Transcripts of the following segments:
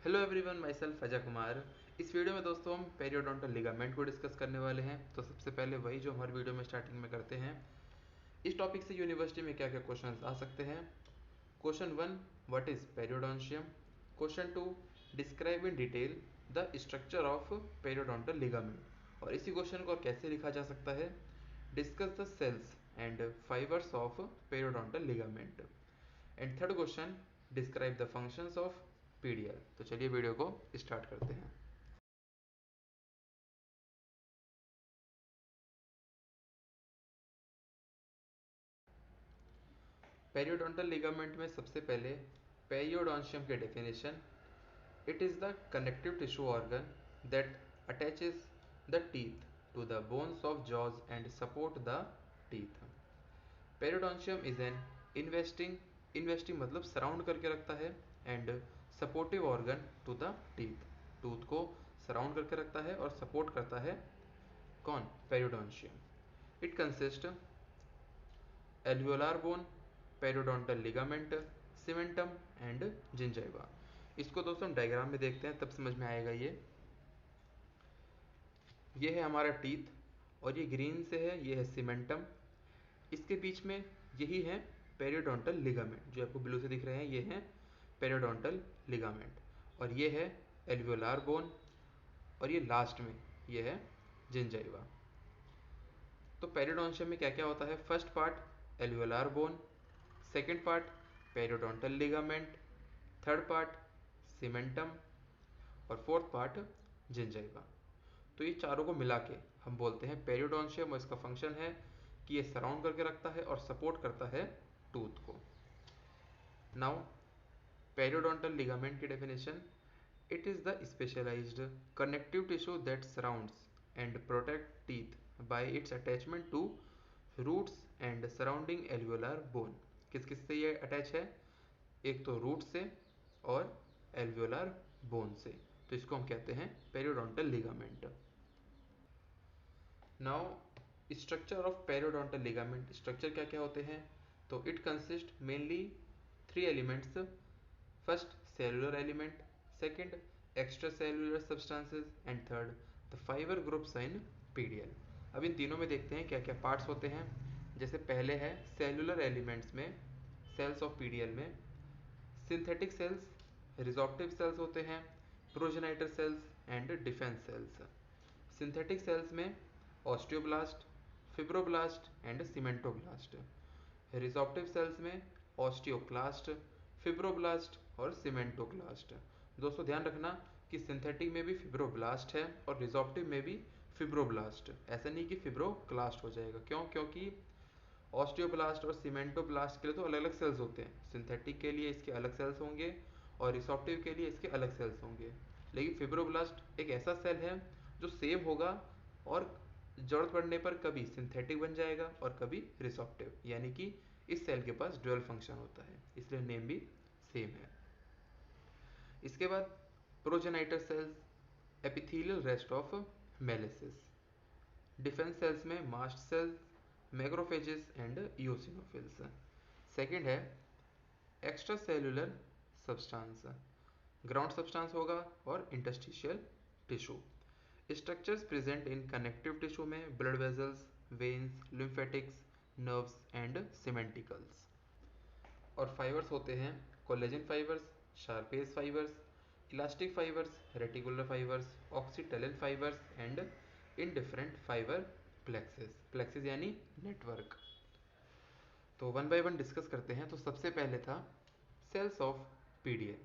Hello everyone, my self Ajay Kumar. इस video में दोस्तों हम पेरियोडोंटल लिगामेंट को डिस्कस करने वाले हैं। तो सबसे पहले वही जो हर वीडियो में स्टार्टिंग में करते हैं, इस टॉपिक से यूनिवर्सिटी में क्या क्या क्वेश्चंस आ सकते हैं। Question 1, what is periodontium. Question 2, describe in detail the structure of periodontal ligament. और इसी क्वेश्चन को कैसे लिखा जा सकता है, discuss the cells and fibres of periodontal ligament. And third question, describe the functions of PDL. तो चलिए वीडियो को स्टार्ट करते हैं। पेरियोडोंटल लिगामेंट में सबसे पहले पेरियोडोंशियम के definition. It is the connective tissue organ that attaches the teeth to the bones of jaws and support the teeth. Periodontium is an investing मतलब सराउंड करके रखता है, and supportive organ to the teeth, tooth को surround करके रखता है और support करता है कौन, periodontium. It consist alveolar bone, periodontal ligament, cementum and gingiva. इसको दोस्तों हम डायग्राम में देखते हैं तब समझ में आएगा। ये है हमारा टीथ और ये ग्रीन से है, ये है सीमेंटम। इसके बीच में यही है पेरियोडोंटल लिगामेंट, जो आपको ब्लू से दिख रहे हैं, ये है पेरियोडोंटल लिगामेंट। और ये है एल्वियोलार बोन, और ये लास्ट में ये है जिंजाइवा। तो पेरियोडोंशियम में क्या क्या होता है, first part alveolar bone, second part periodontal ligament, third part cementum और फोर्थ पार्ट जिंजाइवा। तो ये चारों को मिला के हम बोलते हैं पेरियोडोंशियम, और इसका फंक्शन है कि ये सराउंड करके रखता है और सपोर्ट करता है टूथ को। नाउ पेरियोडोंटल लिगामेंट की definition. It is the specialised connective tissue that surrounds and protect teeth by its attachment to roots and surrounding alveolar bone. किस किस से ये अटैच है, एक तो रूट से और एल्वियोलार बोन से। तो इसको हम कहते हैं periodontal ligament. Now structure of periodontal ligament, structure क्या क्या होते हैं, तो it consist mainly three elements. First cellular element, second extra cellular substances and third the fibre groups in PDL. अब इन तीनों में देखते हैं क्या क्या पार्ट्स होते हैं। जैसे पहले है सेलुलर एलिमेंट्स में, सेल्स ऑफ पीडीएल में सिंथेटिक सेल्स, रिजॉर्प्टिव सेल्स होते हैं, progenitor cells and defence cells. Synthetic cells में osteoblast, fibroblast and cementoblast. Resorptive cells में ऑस्टियोक्लास्ट, फिब्रोब्लास्ट और सीमेंटोक्लास्ट। दोस्तों ध्यान रखना कि सिंथेटिक में भी फिब्रोब्लास्ट है और रिजॉर्प्टिव में भी फिब्रोब्लास्ट। ऐसा नहीं कि फिब्रोक्लास्ट हो जाएगा, क्यों, क्योंकि ऑस्टियोब्लास्ट और सीमेंटोब्लास्ट के लिए तो अलग अलग सेल्स होते हैं। सिंथेटिक के लिए इसके अलग सेल्स होंगे और रिसॉप्टिव के लिए इसके अलग सेल्स होंगे। लेकिन फिब्रोब्लास्ट एक ऐसा सेल है जो सेम होगा और जरूरत पड़ने पर कभी सिंथेटिक बन जाएगा और कभी रिसॉप्टिव, यानी कि इस सेल के पास ड्यूअल फंक्शन होता है, इसलिए नेम भी सेम है। इसके बाद progenitor cells, epithelial rest of Malassez. Defence cells में mast cells, macrophages and eosinophils. Second है extra cellular substance, ground substance होगा और interstitial tissue. Structures present in connective tissue में blood vessels, veins, lymphatics, nerves and cementicles. और fibres होते हैं collagen fibres, Sharpey's fibres, elastic fibres, reticular fibres, oxytalan fibres and indifferent fibre plexuses. Plexuses यानी network. तो one by one discuss करते हैं। तो सबसे पहले था cells of PDL.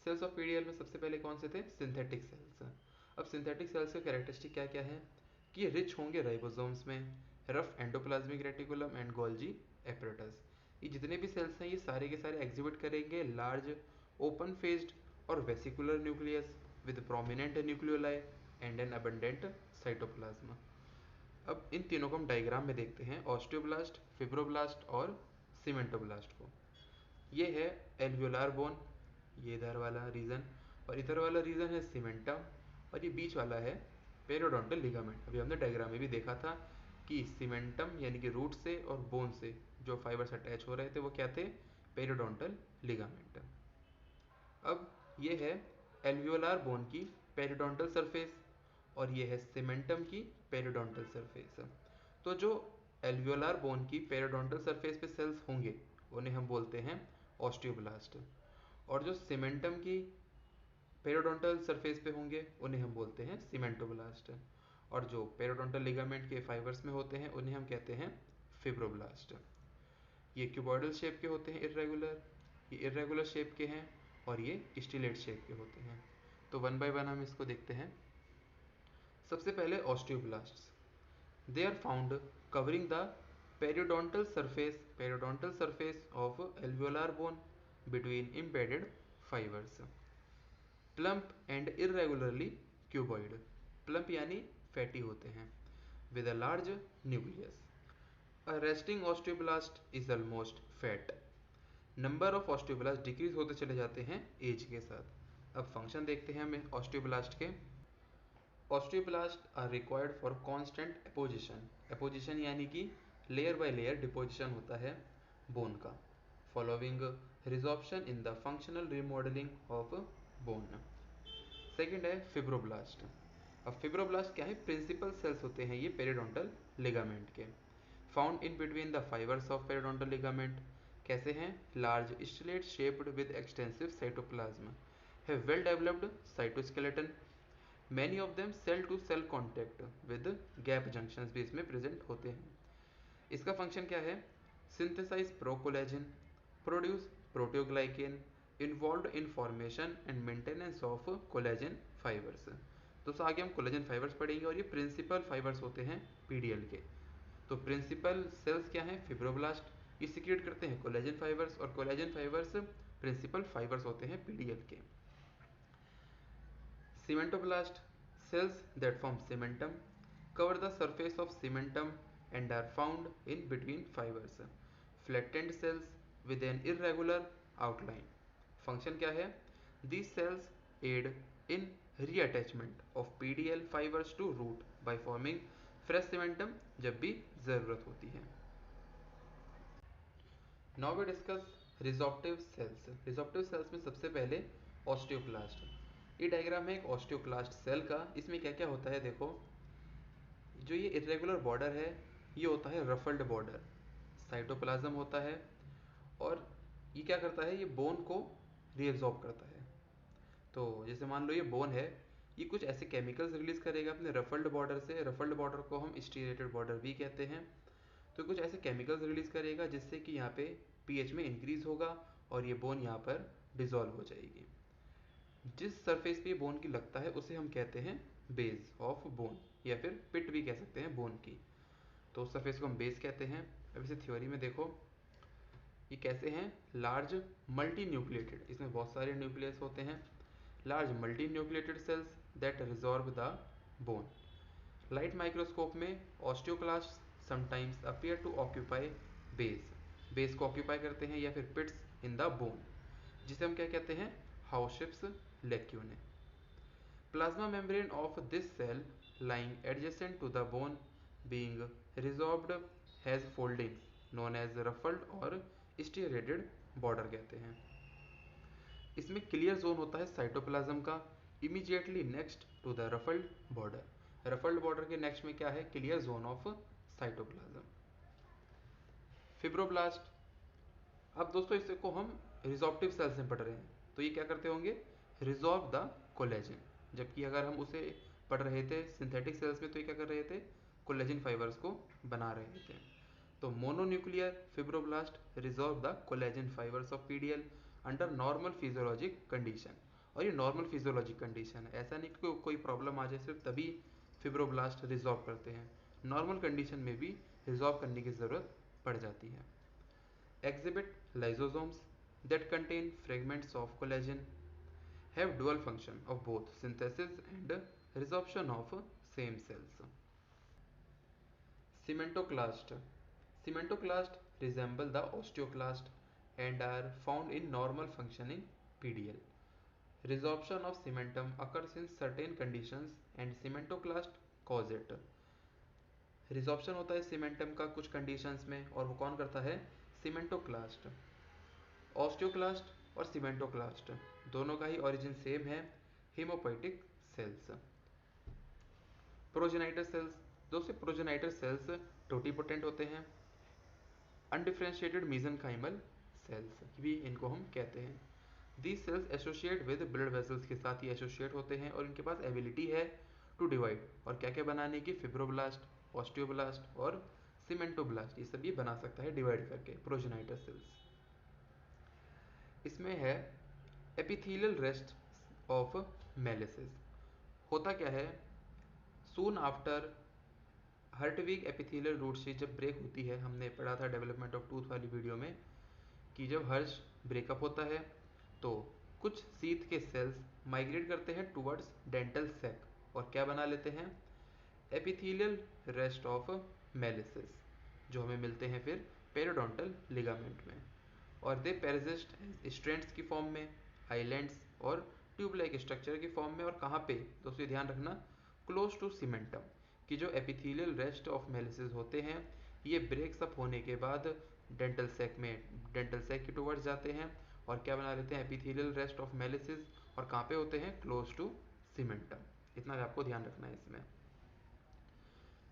Cells of PDL में सबसे पहले कौन से थे, सिंथेटिक सेल्स। अब सिंथेटिक सेल्स का कैरेक्टरिस्टिक क्या क्या है कि ये रिच होंगे राइबोसोम्स में, rough endoplasmic reticulum and Golgi apparatus. ये जितने भी सेल्स हैं ये सारे के सारे एग्जिबिट करेंगे लार्ज ओपन फेस्ड और vesicular nucleus with prominent nucleoli and an abundant cytoplasm. अब इन तीनों को हम डायग्राम में देखते हैं, ऑस्टियोब्लास्ट, फिब्रोब्लास्ट और सीमेंटोब्लास्ट को। ये है एल्वियोलार बोन, ये इधर वाला रीजन, और इधर वाला रीजन है सीमेंटम, और ये बीच वाला है पेरियोडोंटल लिगामेंट। अभी हमने डायग्राम में भी देखा था कि सीमेंटम यानी कि रूट से और बोन से जो फाइबर्स अटैच हो रहे थे वो क्या थे, पेरियोडोंटल लिगामेंट। अब ये है एल्वियोलार बोन की पेरिडोंटल सरफेस और ये है सीमेंटम की पेरिडोंटल सरफेस। तो जो एल्वियोलार बोन की पेरिडोंटल सरफेस पे सेल्स होंगे उन्हें हम बोलते हैं ऑस्टियोब्लास्ट, और जो सीमेंटम की पेरिडोंटल सरफेस पे होंगे उन्हें हम बोलते हैं सीमेंटोब्लास्ट, और जो पेरिडोंटल लिगामेंट के फाइबर्स में होते हैं उन्हें हम कहते हैं फिब्रोब्लास्ट। ये क्यूबॉइडल शेप के होते हैं, इर्रेगुलर, ये इर्रेगुलर शेप के हैं, और ये स्टिलेट शेप के होते हैं। तो वन बाय वन हम इसको देखते हैं। सबसे पहले osteoblasts, they are found covering the periodontal surface of alveolar bone between embedded fibers, plump and irregularly cuboid, plump यानी फैटी होते हैं, with a large nucleus. A resting osteoblast is almost fat. Number of osteoblast decrease होते चले जाते हैं as के साथ। अब फंक्शन देखते हैं हमें ऑस्टियोब्लास्ट के। Osteoblast are required for constant apposition, apposition यानी कि लेयर बाय लेयर डिपोजिशन होता है बोन का, following resorption in the functional remodelling of bone. Second है फिब्रोब्लास्ट। अब फिब्रोब्लास्ट क्या है? प्रिंसिपल सेल्स होते हैं ये पेरिडोंटल लिगामेंट के, found in between the fibres of periodontal ligament. कैसे हैं? Large stellate shaped with extensive cytoplasm, have well developed cytoskeleton, many of them cell to cell contact with gap junctions भी इसमें present होते हैं। इसका function क्या है? Synthesise procollagen, produce proteoglycan, involve in formation and maintenance of collagen fibres. दोस्तों आगे हम कोलेजन फाइबर्स पढ़ेंगे, और ये प्रिंसिपल फाइबर्स होते हैं पीडीएल के। तो प्रिंसिपल सेल्स क्या हैं? फिब्रोब्लास्ट, ये सिक्रिएट करते हैं कोलेजन फाइबर्स, और कोलेजन फाइबर्स प्रिंसिपल फाइबर्स होते हैं पीडीएल के। Cementoblast, cells that form cementum, cover the surface of cementum and are found in between fibers. Flattened cells with an irregular outline. Function क्या है? These cells aid in reattachment of PDL fibers to root by forming fresh cementum जब भी ज़रूरत होती है। Now we discuss resorptive cells. Resorptive cells में सबसे पहले ऑस्टियोक्लास्ट। ये डायग्राम है एक ऑस्टियोक्लास्ट सेल का। इसमें क्या क्या होता है देखो, जो ये इरेगुलर बॉर्डर है ये होता है रफल्ड बॉर्डर, साइटोप्लाज्म होता है, और ये क्या करता है? ये बोन को रीअब्जॉर्ब करता है। तो जैसे मान लो ये बोन है, ये कुछ ऐसे केमिकल्स रिलीज करेगा अपने रफल्ड बॉर्डर से, रफल्ड बॉर्डर को हम स्टीरेटेड बॉर्डर भी कहते हैं। तो कुछ ऐसे केमिकल्स रिलीज करेगा जिससे कि यहाँ पे पीएच में इंक्रीज होगा और ये बोन यहाँ पर डिजॉल्व हो जाएगी। जिस सरफेस पे बोन की लगता है उसे हम कहते हैं बेस ऑफ बोन, या फिर पिट भी कह सकते हैं बोन की। तो उस सरफेस को हम बेस कहते हैं। अब इसे थ्योरी में देखो, ये कैसे हैं? लार्ज मल्टी न्यूक्लिएटेड, इसमें बहुत सारे न्यूक्लियस होते हैं। Large multi nucleated cells that resorb the bone. Light microscope में osteoclast sometimes appear to occupy base, base को ऑक्यूपाई करते हैं या फिर पिट्स इन द बोन, जिसे हम क्या कहते हैं? हाउशिप्स लेक्यूने। Plasma membrane of this cell lying adjacent to the bone being resorbed has foldings known as ruffled और striated border कहते हैं। इसमें क्लियर जोन होता है साइटोप्लाज्म का immediately next to the ruffled border. Ruffled border के नेक्स्ट में क्या है? Clear zone of cytoplasm. Fibroblast, अब दोस्तों इसको हम रिजॉर्प्टिव सेल्स में पढ़ रहे हैं, तो ये क्या करते होंगे? रिजॉर्ब द कोलेजन। जबकि अगर हम उसे पढ़ रहे थे सिंथेटिक सेल्स में, तो ये क्या कर रहे थे? कोलेजन फाइबर्स को बना रहे थे। तो mononuclear fibroblast resorb the collagen fibres of PDL under normal physiologic condition. और ये नॉर्मल फिजियोलॉजिक कंडीशन है, ऐसा नहीं कि कोई प्रॉब्लम आ जाए सिर्फ तभी फिब्रोब्लास्ट रिजॉर्व करते हैं, नॉर्मल कंडीशन में भी रिजॉर्व करने की ज़रूरत पड़ जाती है। Exhibit lysosomes that contain fragments of collagen, have dual function of both synthesis and resorption of same cells. Cementoclast. Cementoclast resemble the osteoclast and are found in normal functioning PDL. Resorption of cementum occurs in certain conditions and cementoclast cause it. Resorption होता है cementum का कुछ conditions में, और वो कौन करता है? सीमेंटोक्लास्ट। ऑस्टियोक्लास्ट और सीमेंटोक्लास्ट दोनों का ही ओरिजिन सेम है, हेमोपोइटिक सेल्स। प्रोजेनाइटर सेल्स, दोस्तों प्रोजेनाइटर सेल्स टोटीपोटेंट होते हैं। अनडिफरेंशिएटेड मीजनकाइमल सेल्स भी इनको हम कहते हैं। These cells associate with blood vessels के साथ ही एसोसिएट होते हैं और इनके पास एबिलिटी है टू डिवाइड, और क्या क्या बनाने की, फिब्रोब्लास्ट, ऑस्टियोब्लास्ट और सीमेंटोब्लास्ट, ये सब ये बना सकता है डिवाइड करके प्रोजेनाइटर सेल्स। इसमें है एपिथेलियल रेस्ट ऑफ मेलिसेस। होता क्या है, soon after Hertwig epithelial root sheath जब ब्रेक होती है, हमने पढ़ा था डेवलपमेंट ऑफ टूथ वाली वीडियो में कि जब हर्ष ब्रेकअप होता है तो कुछ सीथ के सेल्स माइग्रेट करते हैं टुवर्ड्स डेंटल सैक और क्या बना लेते हैं, एपिथेलियल रेस्ट ऑफ मेलिसेस, जो हमें मिलते हैं फिर पेरिडोंटल लिगामेंट में। और दे पेरजिस्ट स्ट्रेंड्स की फॉर्म में, आइलैंड्स और ट्यूब लाइक स्ट्रक्चर की फॉर्म में। और कहाँ पे दोस्तों ध्यान रखना, क्लोज टू सीमेंटम, कि जो एपिथेलियल रेस्ट ऑफ मेलिसेस होते हैं ये ब्रेक्स अप होने के बाद डेंटल सैक में, डेंटल सैक के टुवर्ड्स जाते हैं और क्या बना लेते हैं, एपिथेलियल रेस्ट ऑफ मेलिसेस, और कहाँ पे होते हैं, क्लोज टू सीमेंटम। इतना आपको ध्यान रखना है इसमें।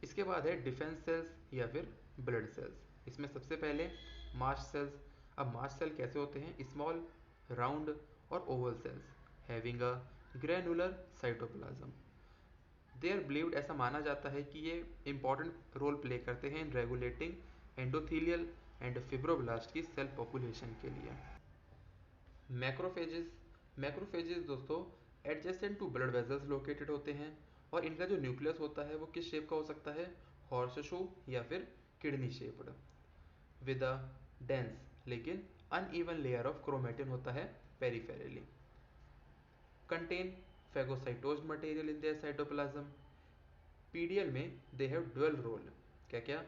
इसके बाद है डिफेंस सेल्स या फिर ब्लड सेल्स। इसमें सबसे पहले मास्ट सेल्स। अब मास्ट सेल कैसे होते हैं, स्मॉल, राउंड और oval cells having a granular cytoplasm. They are believed, ऐसा माना जाता है कि ये इंपॉर्टेंट रोल प्ले करते हैं in regulating endothelial and fibroblast की सेल पॉपुलेशन के लिए। मैक्रोफेजेस, मैक्रोफेजेस दोस्तों adjacent to blood vessels located होते हैं और इनका जो न्यूक्लियस होता है वो किस शेप का हो सकता है, हॉर्स शू या फिर kidney shaped, with a dense लेकिन अनइवन लेयर ऑफ क्रोमेटिन होता है peripherally. Contain phagocytosed material in their cytoplasm. PDL में दे हैव डुअल रोल, क्या क्या,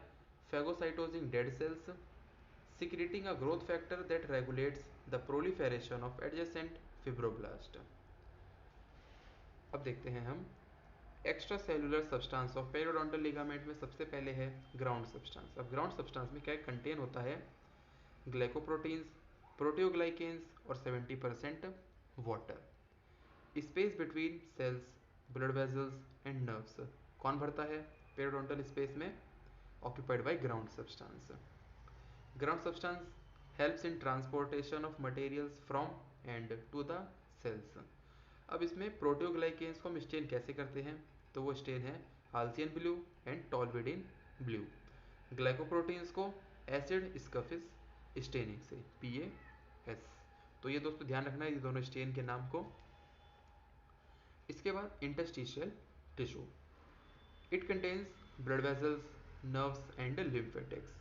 phagocytosing dead cells, secreting a growth factor that regulates the proliferation of adjacent fibroblast। अब देखते हैं हम extra cellular substance of periodontal ligament में सबसे पहले है ग्राउंड सब्सटेंस। अब ग्राउंड सब्सटेंस में क्या कंटेन होता है, ग्लाइकोप्रोटीन्स, प्रोटियोग्लाइकेन्स और 70% water. Space between cells, blood vessels and nerves कौन भरता है पेरियोडोंटल स्पेस में, occupied by ground substance। Ground substance helps in transportation of materials from and to the cells। अब इसमें प्रोटियोग्लाइकेन्स को हम स्टेन कैसे करते हैं, तो वो स्टेन है हाल्सियन ब्लू एंड टॉलवेडिन ब्लू। ग्लाइकोप्रोटीन्स को एसिड स्कफिस स्टेनिंग से, PAS। तो ये दोस्तों ध्यान रखना है ये दोनों स्टेन के नाम को। इसके बाद interstitial tissue, it contains blood vessels, nerves and lymphatics।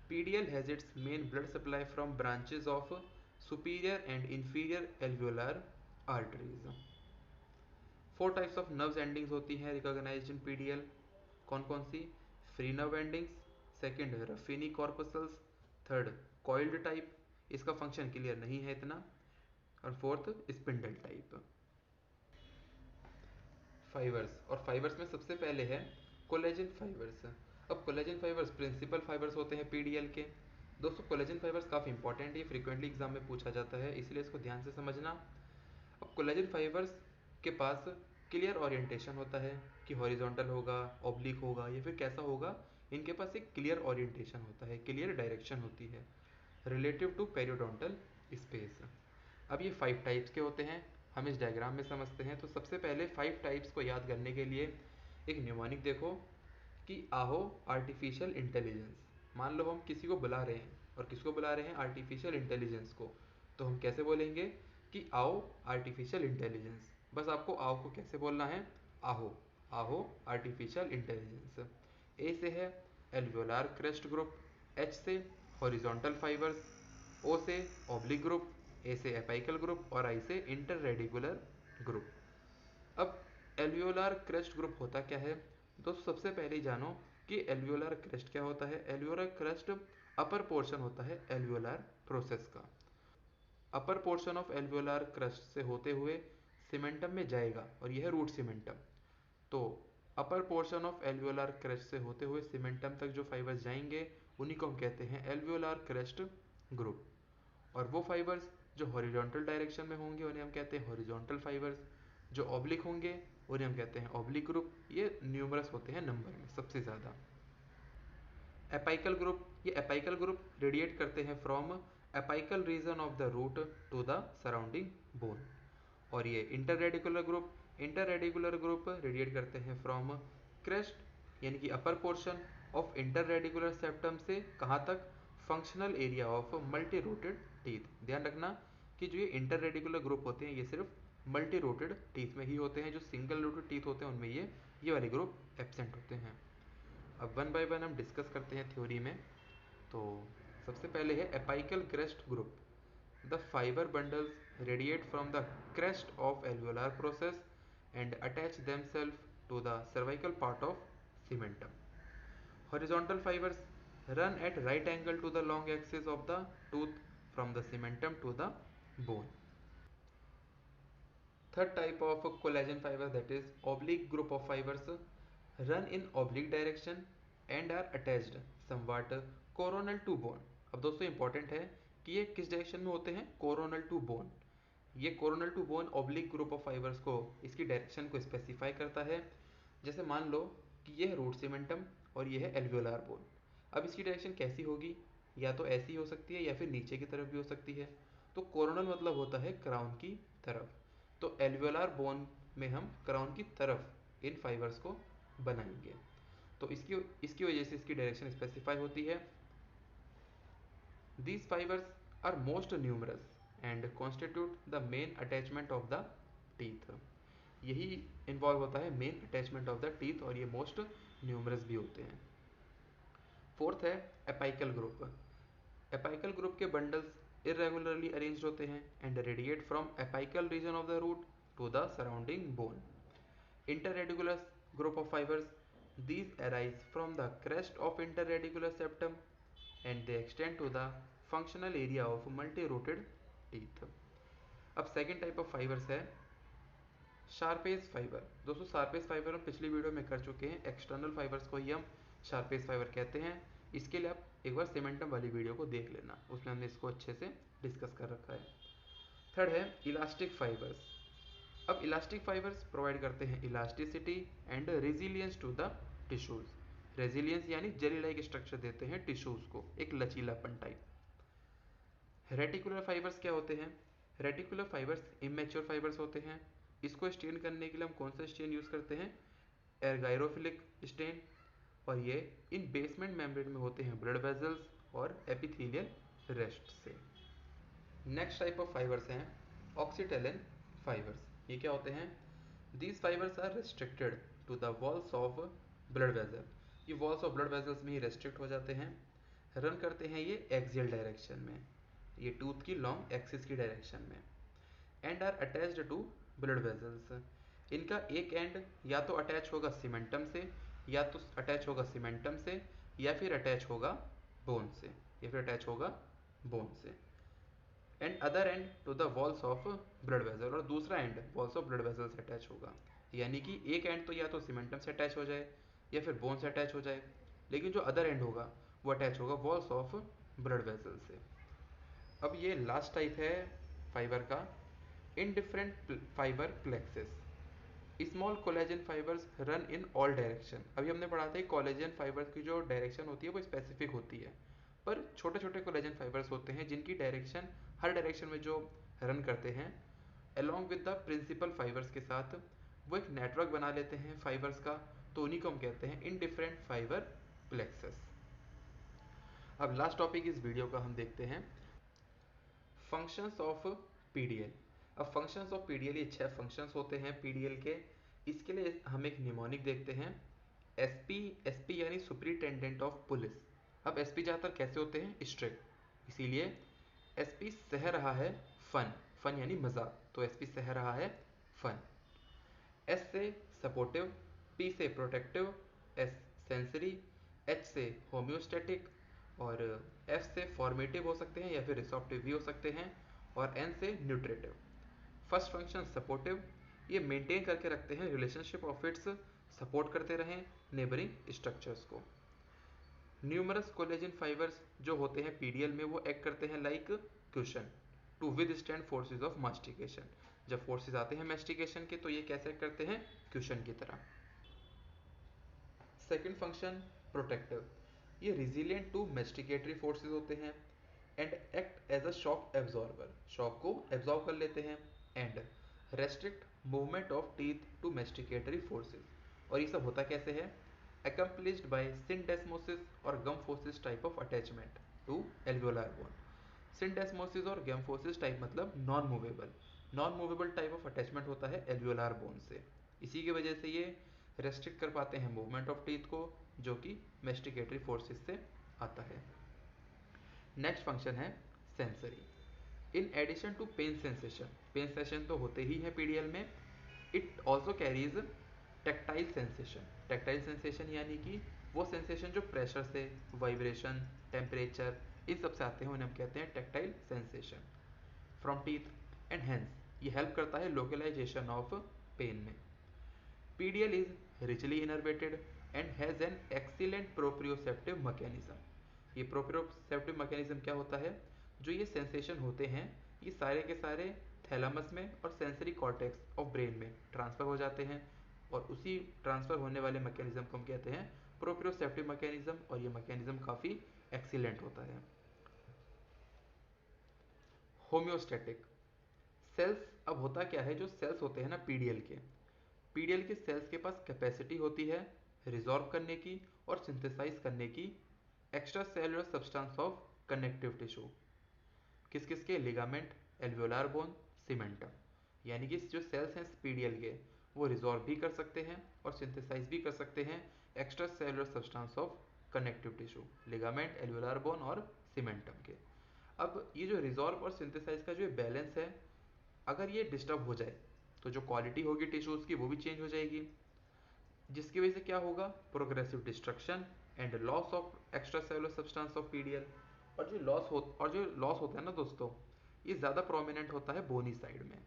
PDL has its main blood supply from branches of superior and inferior alveolar arteries। 4 types of nerves endings होती हैं recognized in PDL, कौन कौन सी, free nerve endings, second Ruffini corpuscles, third coiled type, इसका function clear नहीं है इतना, और fourth spindle type. Fibres, और फाइबर्स में सबसे पहले है कोलेजन फाइबर्स। अब कोलेजन फाइबर्स प्रिंसिपल फाइबर्स होते हैं पीडीएल के। दोस्तों कोलेजन फाइबर्स काफ़ी इंपॉर्टेंट है, फ्रीक्वेंटली एग्जाम में पूछा जाता है, इसलिए इसको ध्यान से समझना। अब कोलेजन फाइबर्स के पास क्लियर ओरिएंटेशन होता है कि हॉरिजॉन्टल होगा, ऑब्लिक होगा या फिर कैसा होगा, इनके पास एक क्लियर ओरिएंटेशन होता है, क्लियर डायरेक्शन होती है रिलेटिव टू पेरियोडोंटल स्पेस। अब ये 5 टाइप्स के होते हैं, हम इस डायग्राम में समझते हैं। तो सबसे पहले 5 टाइप्स को याद करने के लिए एक न्यूमोनिक देखो कि आहो आर्टिफिशियल इंटेलिजेंस। मान लो हम किसी को बुला रहे हैं, और किसको बुला रहे हैं, आर्टिफिशियल इंटेलिजेंस को, तो हम कैसे बोलेंगे कि आओ आर्टिफिशियल इंटेलिजेंस। बस आपको आओ को कैसे बोलना है, आहो, आहो आर्टिफिशियल इंटेलिजेंस। ए से है एल्वियोलार क्रेस्ट ग्रुप, एच से हॉरिजॉन्टल फाइबर्स, ओ से ऑब्लिक ग्रुप, ए से एपाइकल ग्रुप और आई से इंटर रेडिकुलर ग्रुप। अब एल्वियोलार क्रेस्ट ग्रुप होता क्या है, दोस्तों सबसे पहले जानो कि एल्वियोलार क्रेस्ट क्या होता है। एल्वियोलार क्रेस्ट अपर पोर्शन होता है एल्वियोलार प्रोसेस का। अपर पोर्शन ऑफ एल्वियोलार क्रेस्ट से होते हुए सीमेंटम में जाएगा और यह रूट सीमेंटम। तो अपर पोर्शन ऑफ एल्वियोलार क्रेस्ट से होते हुए सीमेंटम तक जो फाइबर्स जाएंगे उन्हीं को हम कहते हैं एल्वियोलार क्रेस्ट ग्रुप। और वो फाइबर्स जो हॉरिजॉन्टल डायरेक्शन में होंगे उन्हें हम कहते हैं हॉरिजॉन्टल फाइबर्स। जो ऑब्लिक होंगे उन्हें हम कहते हैं ऑब्लिक ग्रुप, ये न्यूमरस होते हैं नंबर में सबसे ज़्यादा। एपाइकल ग्रुप, ये एपाइकल ग्रुप रेडिएट करते हैं from apical region of the root to the surrounding bone. और ये इंटर रेडिकुलर ग्रुप रेडिएट करते हैं फ्रॉम क्रेस्ट यानी कि upper portion of inter radicular septum से कहाँ तक, functional area of multi rooted teeth. ध्यान रखना कि जो ये इंटर रेडिकुलर ग्रुप होते हैं ये सिर्फ मल्टी रूटेड टीथ में ही होते हैं, जो सिंगल रूटेड टीथ होते हैं उनमें ये वाले ग्रुप एब्सेंट होते हैं। अब वन बाय वन हम डिस्कस करते हैं थ्योरी में। तो सबसे पहले है apical crest group. The fibre bundles radiate from the crest of alveolar process and attach themselves to the cervical part of cementum. Horizontal fibers run at right angle to the long axis of the tooth from the cementum to the bone. Third type of collagen fiber, that is oblique group of fibers, run in oblique direction and are attached somewhat coronal to bone. अब दोस्तों important है कि ये किस direction में होते हैं, coronal to bone. ये coronal to bone oblique group of fibres को, इसकी डायरेक्शन को स्पेसिफाई करता है। जैसे मान लो कि ये है रूट सीमेंटम और ये है एल्वियोलार बोन। अब इसकी डायरेक्शन कैसी होगी, या तो ऐसी हो सकती है या फिर नीचे की तरफ भी हो सकती है। तो कोरोनल मतलब होता है क्राउन की तरफ, तो एल्वियोलार बोन में हम क्राउन की तरफ इन फाइबर्स को बनाएंगे। तो इसकी इसकी वजह से इसकी डायरेक्शन स्पेसिफाई होती है। These fibers are most numerous and constitute the main attachment of the teeth. यही इन्वॉल्व होता है main attachment of the teeth, और ये मोस्ट न्यूमरस भी होते हैं। फोर्थ है एपाइकल ग्रुप। एपाइकल ग्रुप के बंडल्स इरेगुलरली अरेंज्ड होते हैं and radiate from apical region of the root to the surrounding bone. Interradicular group of fibers, these arise from the crest of interradicular septum and they extend to the functional area of multi-rooted teeth. अब second type of fibres है शार्पेज fibre. दोस्तों शार्पेज fibre हम पिछली video में कर चुके हैं, external fibres को ही हम शार्पेज फाइबर कहते हैं। इसके लिए आप एक बार सीमेंटम वाली वीडियो को देख लेना, उसमें हमने इसको अच्छे से डिस्कस कर रखा है। थर्ड है इलास्टिक फाइबर्स। अब इलास्टिक फाइबर्स प्रोवाइड करते हैं elasticity and resilience to the tissues. Resilience यानी जेली लाइक स्ट्रक्चर देते हैं टिश्यूज को, एक लचीलापन टाइप। रेटिकुलर फाइबर्स क्या होते हैं, रेटिकुलर फाइबर्स इमेच्योर फाइबर्स होते हैं। इसको स्टेन करने के लिए हम कौन सा स्टेन यूज करते हैं, एर्गायरोफिलिक स्टेन। और ये इन बेसमेंट मेम्ब्रेन में होते हैं ब्लड वेजल्स और एपिथेलियल रेस्ट से। नेक्स्ट टाइप ऑफ फाइबर्स हैं ऑक्सीटेलिन फाइबर्स। ये क्या होते हैं, these fibres are restricted to the walls of blood vessel. ये वॉल्स ऑफ ब्लड वेजल्स में ही रेस्ट्रिक्ट हो जाते हैं। रन करते हैं ये एक्सियल डायरेक्शन में, ये टूथ की लॉन्ग एक्सिस की डायरेक्शन में। And are attached to blood vessels. इनका एक एंड या तो अटैच होगा सीमेंटम से, या तो अटैच होगा सीमेंटम से, या फिर अटैच होगा बोन से, या फिर अटैच होगा बोन से। And other end to the walls of blood vessel, और दूसरा end walls of blood vessel से अटैच होगा। यानी कि एक एंड तो या तो सीमेंटम से अटैच हो जाए या फिर बोन से अटैच हो जाए, लेकिन जो अदर एंड होगा वो अटैच होगा वॉल्स ऑफ ब्लड वेजल से। अब ये लास्ट टाइप है फाइबर का, indifferent fibre plexus. Small collagen fibres run in all direction. अभी हमने पढ़ा था कोलेजन फाइबर्स की जो डायरेक्शन होती है वो स्पेसिफिक होती है, पर छोटे छोटे कोलेजन फाइबर्स होते हैं जिनकी डायरेक्शन हर डायरेक्शन में जो रन करते हैं along with the principal fibres के साथ वो एक नेटवर्क बना लेते हैं फाइबर्स का, तो उन्हीं को हम कहते हैं इनडिफरेंट फाइबर प्लेक्सेस। अब लास्ट टॉपिक इस वीडियो का हम देखते हैं फंक्शंस ऑफ पीडीएल। अब फंक्शंस ऑफ पीडीएल, ये 6 फंक्शंस होते हैं पीडीएल के। इसके लिए हम एक निमोनिक देखते हैं, एसपी। एसपी यानी सुपरिटेंडेंट ऑफ पुलिस। अब एसपी ज़्यादातर कैसे होते हैं, स्ट्रिक्ट, इसीलिए एसपी सह रहा है फन। फन यानी मज़ा, तो एसपी सह रहा है फन। एस से सपोर्टिव, पी से प्रोटेक्टिव, एस सेंसरी, एच से होम्योस्टेटिक, और एफ से फॉर्मेटिव हो सकते हैं या फिर रिसॉप्टिव भी हो सकते हैं, और एन से न्यूट्रेटिव। फर्स्ट फंक्शन सपोर्टिव, ये मेंटेन करके रखते हैं रिलेशनशिप ऑफ इट्स, सपोर्ट करते रहें नेबरिंग स्ट्रक्चर्स को। न्यूमरस कोलेजन फाइबर्स जो होते हैं पीडीएल में वो एक्ट करते हैं like cushion to withstand forces of mastication. जब फोर्सेस आते हैं मेस्टिकेशन के तो ये कैसे करते हैं, क्वेश्चन की तरह। सेकंड फंक्शन प्रोटेक्टिव, ये रिजिलियंट टू मेस्टिकेटरी फोर्सेस होते हैं and act as a shock absorber, shock को एब्जॉर्ब कर लेते हैं and restrict movement of teeth to masticatory forces. और ये सब होता कैसे है, accomplished by syndesmosis और gomphosis type of attachment to alveolar bone. Syndesmosis और गैम्फोसिस टाइप मतलब non movable type of attachment होता है एल्वियोलार बोन से। इसी की वजह से ये रेस्ट्रिक्ट कर पाते हैं मूवमेंट ऑफ टीथ को, जो कि मेस्टिकेटरी फोर्सेस से आता है। नेक्स्ट फंक्शन है sensory. In addition to pain sensation तो होते ही है पीडीएल में, it also carries tactile sensation यानी कि वो सेंसेशन जो प्रेशर से, वाइब्रेशन, टेम्परेचर, इन सब से आते हैं, उन्हें हम कहते हैं tactile sensation from teeth and hands. ये हेल्प करता है लोकलाइजेशन ऑफ पेन में। PDL is richly innervated and has an excellent proprioceptive mechanism. ये प्रोप्रियोसेप्टिव मैकेनिज्म क्या होता है, जो ये सेंसेशन होते हैं ये सारे के सारे थैलामस में और सेंसरी कॉर्टेक्स ऑफ ब्रेन में ट्रांसफर हो जाते हैं, और उसी ट्रांसफर होने वाले मैकेनिज्म को हम कहते हैं प्रोप्रियोसेप्टिव मैकेनिज्म, और ये मैकेनिज्म काफ़ी एक्सीलेंट होता है। होम्योस्टैटिक सेल्स, अब होता क्या है, जो सेल्स होते हैं ना पीडीएल के सेल्स के पास कैपेसिटी होती है रिजॉर्व करने की और सिंथेसाइज करने की extra cellular substance of connective tissue. किस किस के, लिगामेंट, एल्वियोलार बोन, सीमेंटम। यानी कि जो सेल्स हैं पीडीएल के वो रिजॉर्व भी कर सकते हैं और सिंथेसाइज भी कर सकते हैं extra cellular substance of connective tissue, ligament, alveolar bone और सीमेंटम के। अब ये जो रिजॉर्व और सिंथेसाइज का जो बैलेंस है, अगर ये डिस्टर्ब हो जाए तो जो क्वालिटी होगी टिश्यूज की वो भी चेंज हो जाएगी, जिसकी वजह से क्या होगा, progressive destruction and loss of extra cellular substance of PDL. और जो लॉस होता है ना दोस्तों, ये ज़्यादा प्रोमिनेंट होता है बोनी साइड में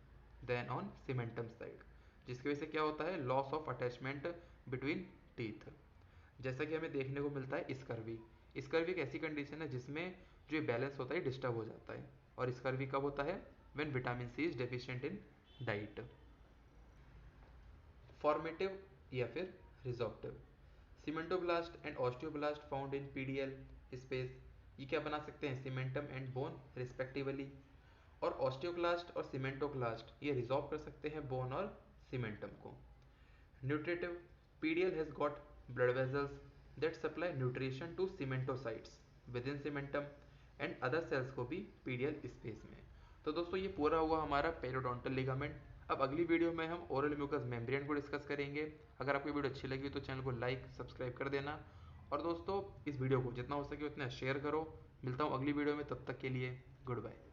देन ऑन सीमेंटम साइड, जिसकी वजह से क्या होता है, loss of attachment between teeth. जैसा कि हमें देखने को मिलता है स्कर्वी एक ऐसी कंडीशन है जिसमें जो ये बैलेंस होता है डिस्टर्ब हो जाता है, और स्कर्वी कब होता है, when vitamin C is deficient in diet. Formative या फिर resorptive, cementoblast and osteoblast found in PDL space, ये क्या बना सकते हैं, सीमेंटम एंड बोन रिस्पेक्टिवली। और ऑस्टियोक्लास्ट और सीमेंटोक्लास्ट ये रिजॉल्व कर सकते हैं बोन और सीमेंटम को। Nutritive, PDL has got blood vessels that supply nutrition to cementocytes within cementum and other cells को भी पीडीएल स्पेस में। तो दोस्तों ये पूरा हुआ हमारा पेरियोडोंटल लिगामेंट। अब अगली वीडियो में हम ओरल म्यूकस मेम्ब्रेन को डिस्कस करेंगे। अगर आपको वीडियो अच्छी लगी तो चैनल को लाइक सब्सक्राइब कर देना, और दोस्तों इस वीडियो को जितना हो सके उतना शेयर करो। मिलता हूँ अगली वीडियो में, तब तक के लिए गुड बाय।